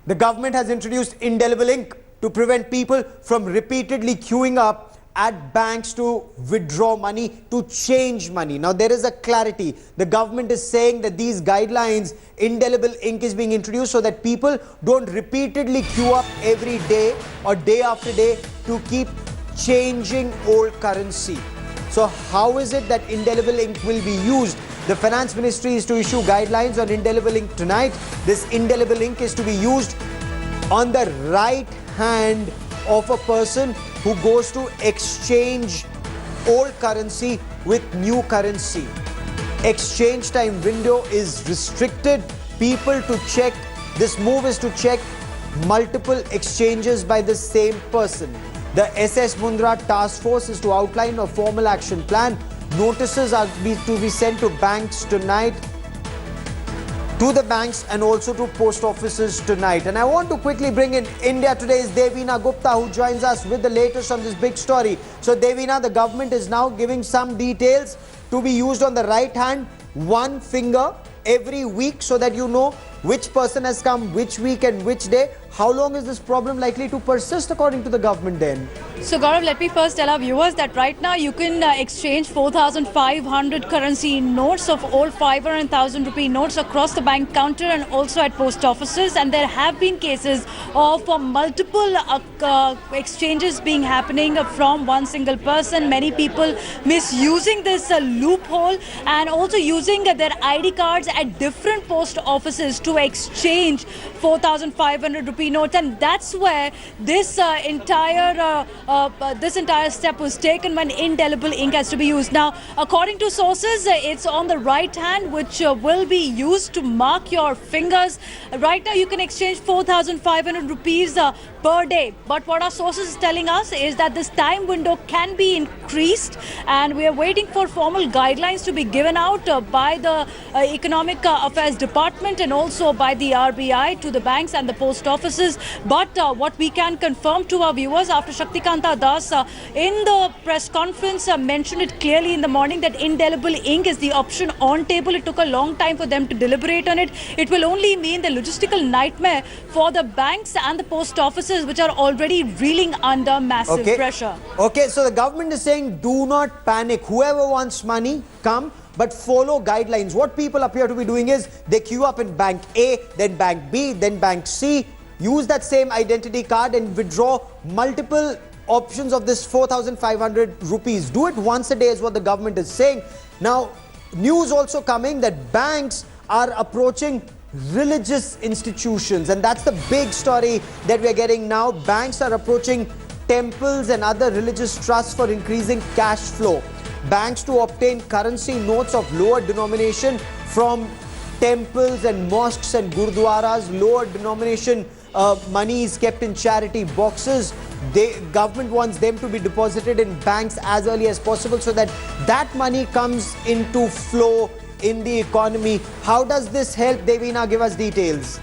The government has introduced indelible ink to prevent people from repeatedly queuing up at banks to withdraw money, to change money. Now, there is a clarity. The government is saying that these guidelines, indelible ink is being introduced so that people don't repeatedly queue up every day or day after day to keep changing old currency. So how is it that indelible ink will be used? The Finance Ministry is to issue guidelines on indelible ink tonight. This indelible ink is to be used on the right hand of a person who goes to exchange old currency with new currency. Exchange time window is restricted. People to check, this move is to check multiple exchanges by the same person. The SS Mundra task force is to outline a formal action plan. Notices are to be sent to banks tonight, to the banks and also to post offices tonight. And I want to quickly bring in India Today's Devina Gupta, who joins us with the latest on this big story. So Devina, the government is now giving some details to be used on the right hand, one finger every week, so that you know which person has come which week and which day. How long is this problem likely to persist according to the government then? So Gaurav, let me first tell our viewers that right now you can exchange 4,500 currency notes of all 500,000 rupee notes across the bank counter and also at post offices. And there have been cases of multiple exchanges being happening from one single person. Many people misusing this loophole and also using their ID cards at different post offices to exchange 4,500 rupee notes, and that's where this entire step was taken when indelible ink has to be used. Now, according to sources, it's on the right hand, which will be used to mark your fingers. Right now, you can exchange 4,500 rupees per day. But what our sources is telling us is that this time window can be increased, and we are waiting for formal guidelines to be given out by the Economic Affairs Department and also by the RBI to the banks and the post offices. But what we can confirm to our viewers, after Shaktikanta Das in the press conference mentioned it clearly in the morning that indelible ink is the option on table. It took a long time for them to deliberate on it. It will only mean the logistical nightmare for the banks and the post offices, which are already reeling under massive pressure. Okay, so the government is saying do not panic. Whoever wants money, come, but follow guidelines. What people appear to be doing is they queue up in bank A, then bank B, then bank C, use that same identity card and withdraw multiple options of this 4,500 rupees. Do it once a day is what the government is saying. Now, news also coming that banks are approaching religious institutions, and that's the big story that we are getting now. Banks are approaching temples and other religious trusts for increasing cash flow. Banks to obtain currency notes of lower denomination from temples and mosques and gurdwaras. Lower denomination money is kept in charity boxes. Government wants them to be deposited in banks as early as possible so that that money comes into flow in the economy. How does this help? Devina, give us details.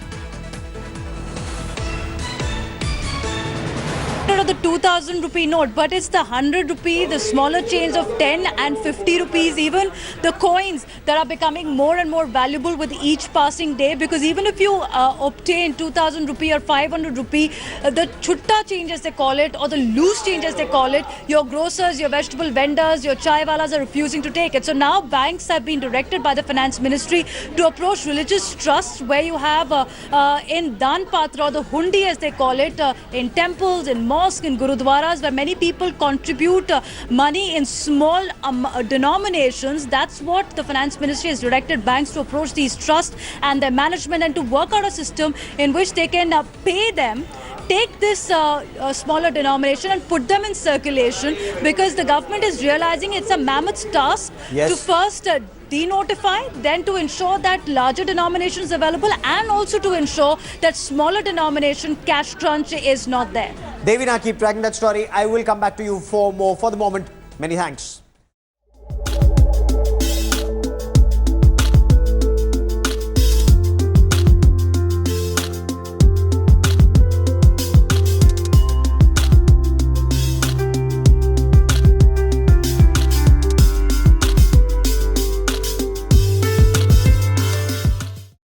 Of the 2,000 rupee note, but it's the 100 rupee, the smaller change of 10 and 50 rupees, even the coins that are becoming more and more valuable with each passing day. Because even if you obtain 2,000 rupee or 500 rupee, the chutta change as they call it, or the loose change as they call it, your grocers, your vegetable vendors, your chai walas are refusing to take it. So now banks have been directed by the Finance Ministry to approach religious trusts where you have in Dan Patra, or the hundi as they call it, in temples, in mosques, in gurudwaras, where many people contribute money in small denominations. That's what the Finance Ministry has directed banks to approach these trusts and their management, and to work out a system in which they can pay them, take this smaller denomination and put them in circulation, because the government is realizing it's a mammoth task to first denotify, then to ensure that larger denomination is available, and also to ensure that smaller denomination cash crunch is not there. Devina, keep tracking that story. I will come back to you for more. For the moment, many thanks.